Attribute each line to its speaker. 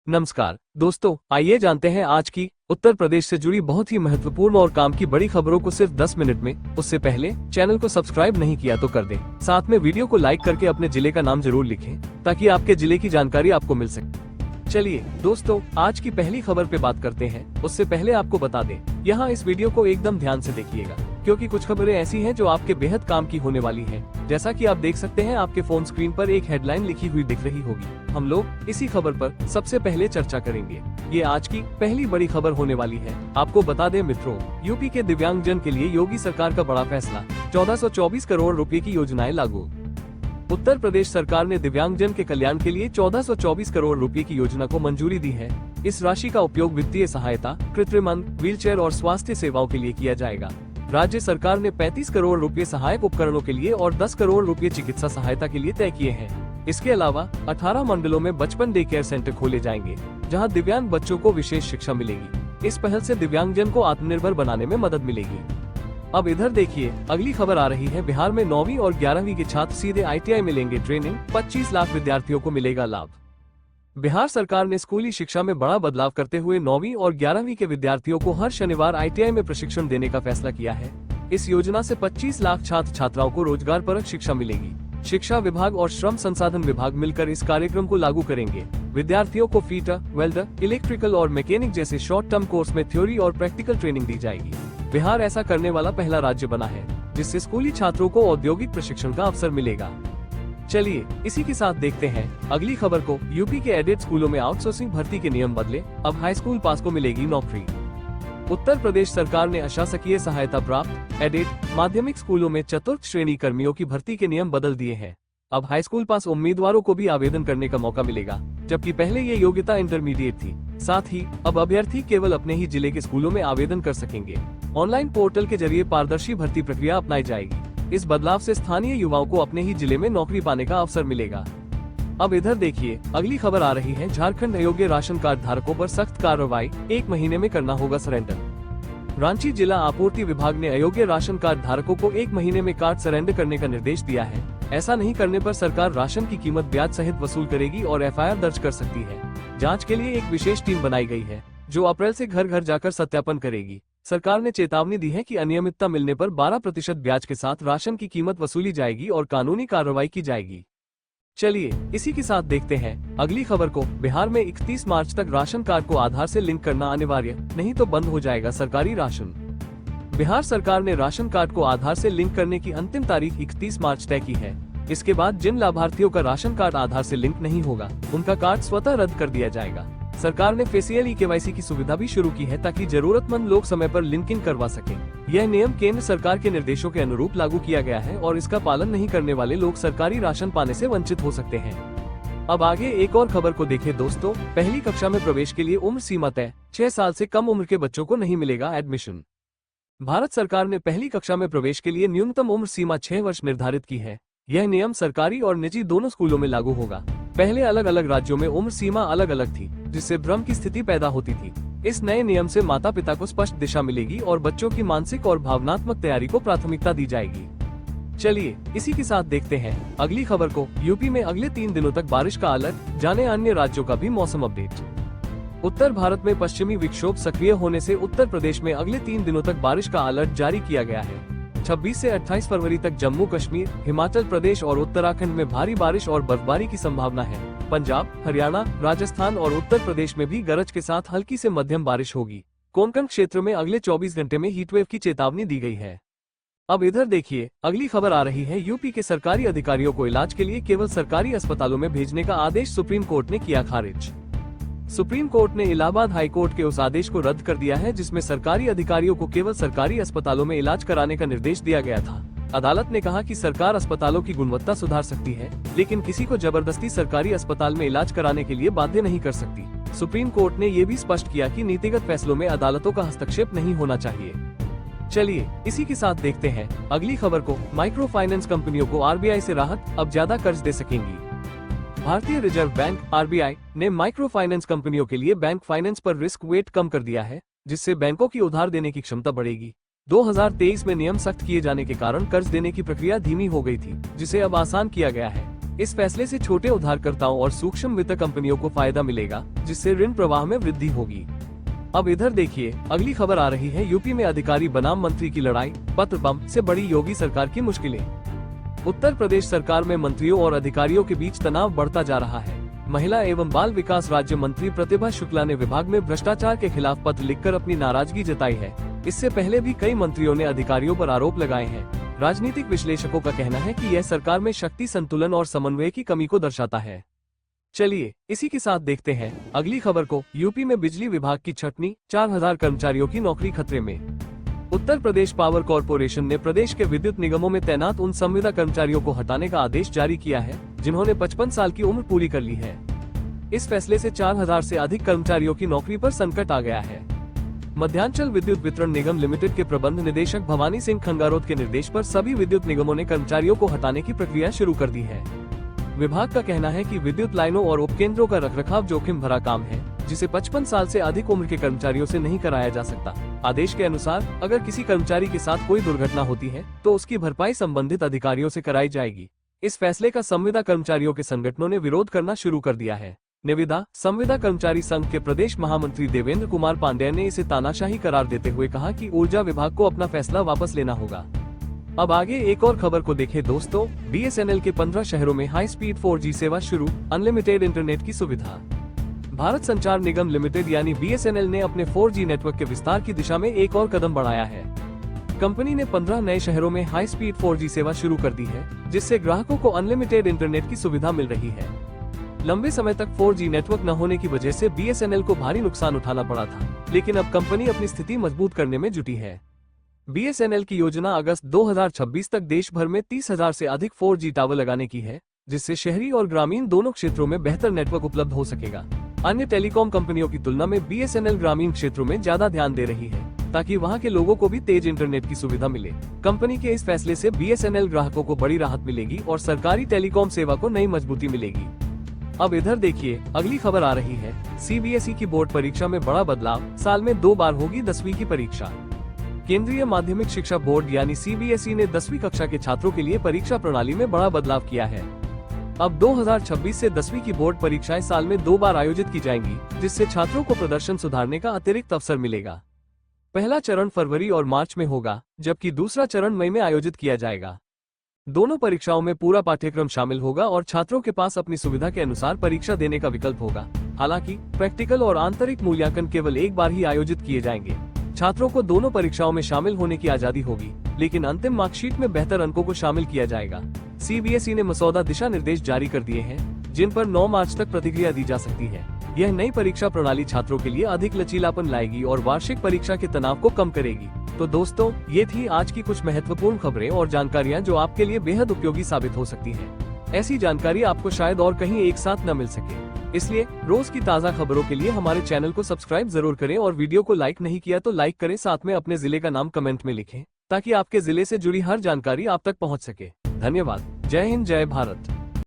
Speaker 1: नमस्कार दोस्तों, आइए जानते हैं आज की उत्तर प्रदेश से जुड़ी बहुत ही महत्वपूर्ण और काम की बड़ी खबरों को सिर्फ 10 मिनट में। उससे पहले चैनल को सब्सक्राइब नहीं किया तो कर दें। साथ में वीडियो को लाइक करके अपने जिले का नाम जरूर लिखें ताकि आपके जिले की जानकारी आपको मिल सके। चलिए दोस्तों, आज की पहली खबर पे बात करते हैं। उससे पहले आपको बता दें, यहाँ इस वीडियो को एकदम ध्यान से देखिएगा क्योंकि कुछ खबरें ऐसी हैं जो आपके बेहद काम की होने वाली हैं। जैसा कि आप देख सकते हैं, आपके फोन स्क्रीन पर एक हेडलाइन लिखी हुई दिख रही होगी। हम लोग इसी खबर पर सबसे पहले चर्चा करेंगे। ये आज की पहली बड़ी खबर होने वाली है। आपको बता दें मित्रों, यूपी के दिव्यांगजन के लिए योगी सरकार का बड़ा फैसला, 1424 करोड़ रुपए की योजनाएं लागू। उत्तर प्रदेश सरकार ने दिव्यांगजन के कल्याण के लिए 1424 करोड़ रुपए की योजना को मंजूरी दी है। इस राशि का उपयोग वित्तीय सहायता, कृत्रिम अंग, व्हीलचेयर और स्वास्थ्य सेवाओं के लिए किया जाएगा। राज्य सरकार ने 35 करोड़ रुपए सहायक उपकरणों के लिए और 10 करोड़ रुपए चिकित्सा सहायता के लिए तय किए हैं। इसके अलावा 18 मंडलों में बचपन डे केयर सेंटर खोले जाएंगे जहां दिव्यांग बच्चों को विशेष शिक्षा मिलेगी। इस पहल से दिव्यांगजन को आत्मनिर्भर बनाने में मदद मिलेगी। अब इधर देखिए, अगली खबर आ रही है। बिहार में 9वीं और 11वीं के छात्र सीधे ITI में लेंगे ट्रेनिंग, 25 लाख विद्यार्थियों को मिलेगा लाभ। बिहार सरकार ने स्कूली शिक्षा में बड़ा बदलाव करते हुए 9वीं और 11वीं के विद्यार्थियों को हर शनिवार ITI में प्रशिक्षण देने का फैसला किया है। इस योजना से 25 लाख छात्र छात्राओं को रोजगार परक शिक्षा मिलेगी। शिक्षा विभाग और श्रम संसाधन विभाग मिलकर इस कार्यक्रम को लागू करेंगे। विद्यार्थियों को फीटर, वेल्डर, इलेक्ट्रिकल और मैकेनिक जैसे शॉर्ट टर्म कोर्स में थ्योरी और प्रैक्टिकल ट्रेनिंग दी जाएगी। बिहार ऐसा करने वाला पहला राज्य बना है जिससे स्कूली छात्रों को औद्योगिक प्रशिक्षण का अवसर मिलेगा। चलिए इसी के साथ देखते हैं अगली खबर को। यूपी के एडेड स्कूलों में आउटसोर्सिंग भर्ती के नियम बदले, अब हाई स्कूल पास को मिलेगी नौकरी। उत्तर प्रदेश सरकार ने अशासकीय सहायता प्राप्त एडेड माध्यमिक स्कूलों में चतुर्थ श्रेणी कर्मियों की भर्ती के नियम बदल दिए हैं। अब हाई स्कूल पास उम्मीदवारों को भी आवेदन करने का मौका मिलेगा, जबकि पहले ये योग्यता इंटरमीडिएट थी। साथ ही अब अभ्यर्थी केवल अपने ही जिले के स्कूलों में आवेदन कर सकेंगे। ऑनलाइन पोर्टल के जरिए पारदर्शी भर्ती प्रक्रिया अपनाई जाएगी। इस बदलाव से स्थानीय युवाओं को अपने ही जिले में नौकरी पाने का अवसर मिलेगा। अब इधर देखिए, अगली खबर आ रही है। झारखंड अयोग्य राशन कार्ड धारकों पर सख्त कार्रवाई, 1 महीने में करना होगा सरेंडर। रांची जिला आपूर्ति विभाग ने अयोग्य राशन कार्ड धारकों को 1 महीने में कार्ड सरेंडर करने का निर्देश दिया है। ऐसा नहीं करने पर सरकार राशन की कीमत ब्याज सहित वसूल करेगी और FIR दर्ज कर सकती है। जाँच के लिए एक विशेष टीम बनाई गई है जो अप्रैल से घर घर जाकर सत्यापन करेगी। सरकार ने चेतावनी दी है कि अनियमितता मिलने पर 12% ब्याज के साथ राशन की कीमत वसूली जाएगी और कानूनी कार्रवाई की जाएगी। चलिए इसी के साथ देखते हैं अगली खबर को। बिहार में 31 मार्च तक राशन कार्ड को आधार से लिंक करना अनिवार्य, नहीं तो बंद हो जाएगा सरकारी राशन। बिहार सरकार ने राशन कार्ड को आधार से लिंक करने की अंतिम तारीख 31 मार्च तय की है। इसके बाद जिन लाभार्थियों का राशन कार्ड आधार से लिंक नहीं होगा, उनका कार्ड स्वतः रद्द कर दिया जाएगा। सरकार ने फेशियल KYC की सुविधा भी शुरू की है ताकि जरूरतमंद लोग समय पर लिंकिंग करवा सकें। यह नियम केंद्र सरकार के निर्देशों के अनुरूप लागू किया गया है और इसका पालन नहीं करने वाले लोग सरकारी राशन पाने से वंचित हो सकते हैं। अब आगे एक और खबर को देखें दोस्तों। पहली कक्षा में प्रवेश के लिए उम्र सीमा तय, 6 साल से कम उम्र के बच्चों को नहीं मिलेगा एडमिशन। भारत सरकार ने पहली कक्षा में प्रवेश के लिए न्यूनतम उम्र सीमा 6 वर्ष निर्धारित की है। यह नियम सरकारी और निजी दोनों स्कूलों में लागू होगा। पहले अलग अलग राज्यों में उम्र सीमा अलग अलग थी, जिससे भ्रम की स्थिति पैदा होती थी। इस नए नियम से माता पिता को स्पष्ट दिशा मिलेगी और बच्चों की मानसिक और भावनात्मक तैयारी को प्राथमिकता दी जाएगी। चलिए इसी के साथ देखते हैं अगली खबर को। यूपी में अगले 3 दिनों तक बारिश का अलर्ट, जाने अन्य राज्यों का भी मौसम अपडेट। उत्तर भारत में पश्चिमी विक्षोभ सक्रिय होने से उत्तर प्रदेश में अगले 3 दिनों तक बारिश का अलर्ट जारी किया गया है। 26 से 28 फरवरी तक जम्मू कश्मीर, हिमाचल प्रदेश और उत्तराखंड में भारी बारिश और बर्फबारी की संभावना है। पंजाब, हरियाणा, राजस्थान और उत्तर प्रदेश में भी गरज के साथ हल्की से मध्यम बारिश होगी। कोंकण क्षेत्र में अगले 24 घंटे में हीटवेव की चेतावनी दी गई है। अब इधर देखिए, अगली खबर आ रही है। यूपी के सरकारी अधिकारियों को इलाज के लिए केवल सरकारी अस्पतालों में भेजने का आदेश सुप्रीम कोर्ट ने किया खारिज। सुप्रीम कोर्ट ने इलाहाबाद हाई कोर्ट के उस आदेश को रद्द कर दिया है जिसमें सरकारी अधिकारियों को केवल सरकारी अस्पतालों में इलाज कराने का निर्देश दिया गया था। अदालत ने कहा कि सरकार अस्पतालों की गुणवत्ता सुधार सकती है, लेकिन किसी को जबरदस्ती सरकारी अस्पताल में इलाज कराने के लिए बाध्य नहीं कर सकती। सुप्रीम कोर्ट ने ये भी स्पष्ट किया कि नीतिगत फैसलों में अदालतों का हस्तक्षेप नहीं होना चाहिए। चलिए इसी के साथ देखते हैं अगली खबर को। माइक्रो फाइनेंस कंपनियों को RBI से राहत, अब ज्यादा कर्ज दे सकेंगी। भारतीय रिजर्व बैंक RBI ने माइक्रो फाइनेंस कंपनियों के लिए बैंक फाइनेंस पर रिस्क वेट कम कर दिया है, जिससे बैंकों की उधार देने की क्षमता बढ़ेगी। 2023 में नियम सख्त किए जाने के कारण कर्ज देने की प्रक्रिया धीमी हो गई थी, जिसे अब आसान किया गया है। इस फैसले से छोटे उधारकर्ताओं और सूक्ष्म वित्त कंपनियों को फायदा मिलेगा, जिससे ऋण प्रवाह में वृद्धि होगी। अब इधर देखिए, अगली खबर आ रही है यूपी में अधिकारी बनाम मंत्री की लड़ाई, पत्र बम से बड़ी योगी सरकार की मुश्किलें। उत्तर प्रदेश सरकार में मंत्रियों और अधिकारियों के बीच तनाव बढ़ता जा रहा है। महिला एवं बाल विकास राज्य मंत्री प्रतिभा शुक्ला ने विभाग में भ्रष्टाचार के खिलाफ पत्र लिखकर अपनी नाराजगी जताई है। इससे पहले भी कई मंत्रियों ने अधिकारियों पर आरोप लगाए हैं। राजनीतिक विश्लेषकों का कहना है कि यह सरकार में शक्ति संतुलन और समन्वय की कमी को दर्शाता है। चलिए इसी के साथ देखते हैं अगली खबर को। यूपी में बिजली विभाग की छटनी, 4000 कर्मचारियों की नौकरी खतरे में। उत्तर प्रदेश पावर कॉरपोरेशन ने प्रदेश के विद्युत निगमों में तैनात उन संविदा कर्मचारियों को हटाने का आदेश जारी किया है जिन्होंने 55 साल की उम्र पूरी कर ली है। इस फैसले से 4000 से अधिक कर्मचारियों की नौकरी पर संकट आ गया है। मध्यांचल विद्युत वितरण निगम लिमिटेड के प्रबंध निदेशक भवानी सिंह खंगारोत के निर्देश पर सभी विद्युत निगमों ने कर्मचारियों को हटाने की प्रक्रिया शुरू कर दी है। विभाग का कहना है कि विद्युत लाइनों और उपकेंद्रों का रखरखाव जोखिम भरा काम है, जिसे 55 साल से अधिक उम्र के कर्मचारियों से नहीं कराया जा सकता। आदेश के अनुसार अगर किसी कर्मचारी के साथ कोई दुर्घटना होती है तो उसकी भरपाई संबंधित अधिकारियों से कराई जाएगी। इस फैसले का संविदा कर्मचारियों के संगठनों ने विरोध करना शुरू कर दिया है। निविदा संविदा कर्मचारी संघ के प्रदेश महामंत्री देवेंद्र कुमार पांडेय ने इसे तानाशाही करार देते हुए कहा कि ऊर्जा विभाग को अपना फैसला वापस लेना होगा। अब आगे एक और खबर को देखें दोस्तों। BSNL के 15 शहरों में हाई स्पीड 4G सेवा शुरू, अनलिमिटेड इंटरनेट की सुविधा। भारत संचार निगम लिमिटेड यानी BSNL ने अपने 4G नेटवर्क के विस्तार की दिशा में एक और कदम बढ़ाया है। कंपनी ने 15 नए शहरों में हाई स्पीड 4G सेवा शुरू कर दी है, जिससे ग्राहकों को अनलिमिटेड इंटरनेट की सुविधा मिल रही है। लंबे समय तक 4G नेटवर्क न होने की वजह से BSNL को भारी नुकसान उठाना पड़ा था, लेकिन अब कंपनी अपनी स्थिति मजबूत करने में जुटी है। BSNL की योजना अगस्त 2026 तक देश भर में 30,000 से अधिक 4G टावर लगाने की है, जिससे शहरी और ग्रामीण दोनों क्षेत्रों में बेहतर नेटवर्क उपलब्ध हो सकेगा। अन्य टेलीकॉम कंपनियों की तुलना में BSNL ग्रामीण क्षेत्रों में ज्यादा ध्यान दे रही है, ताकि वहां के लोगों को भी तेज इंटरनेट की सुविधा मिले। कंपनी के इस फैसले से BSNL ग्राहकों को बड़ी राहत मिलेगी और सरकारी टेलीकॉम सेवा को नई मजबूती मिलेगी। अब इधर देखिए, अगली खबर आ रही है CBSE की बोर्ड परीक्षा में बड़ा बदलाव, साल में 2 बार होगी 10वीं की परीक्षा। केंद्रीय माध्यमिक शिक्षा बोर्ड यानी CBSE ने 10वीं कक्षा के छात्रों के लिए परीक्षा प्रणाली में बड़ा बदलाव किया है। अब 2026 से 10वीं की बोर्ड परीक्षाएं साल में 2 बार आयोजित की जाएंगी, जिससे छात्रों को प्रदर्शन सुधारने का अतिरिक्त अवसर मिलेगा। पहला चरण फरवरी और मार्च में होगा, जबकि दूसरा चरण मई में आयोजित किया जाएगा। दोनों परीक्षाओं में पूरा पाठ्यक्रम शामिल होगा और छात्रों के पास अपनी सुविधा के अनुसार परीक्षा देने का विकल्प होगा। हालांकि प्रैक्टिकल और आंतरिक मूल्यांकन केवल एक बार ही आयोजित किए जाएंगे। छात्रों को दोनों परीक्षाओं में शामिल होने की आजादी होगी, लेकिन अंतिम मार्कशीट में बेहतर अंकों को शामिल किया जाएगा। CBSE ने मसौदा दिशा निर्देश जारी कर दिए हैं, जिन पर 9 मार्च तक प्रतिक्रिया दी जा सकती है। यह नई परीक्षा प्रणाली छात्रों के लिए अधिक लचीलापन लाएगी और वार्षिक परीक्षा के तनाव को कम करेगी। तो दोस्तों, ये थी आज की कुछ महत्वपूर्ण खबरें और जानकारियाँ जो आपके लिए बेहद उपयोगी साबित हो सकती है। ऐसी जानकारी आपको शायद और कहीं एक साथ न मिल सके, इसलिए रोज की ताज़ा खबरों के लिए हमारे चैनल को सब्सक्राइब जरूर करें और वीडियो को लाइक नहीं किया तो लाइक करें। साथ में अपने जिले का नाम कमेंट में लिखें, ताकि आपके जिले से जुड़ी हर जानकारी आप तक पहुंच सके। धन्यवाद। जय हिंद, जय भारत।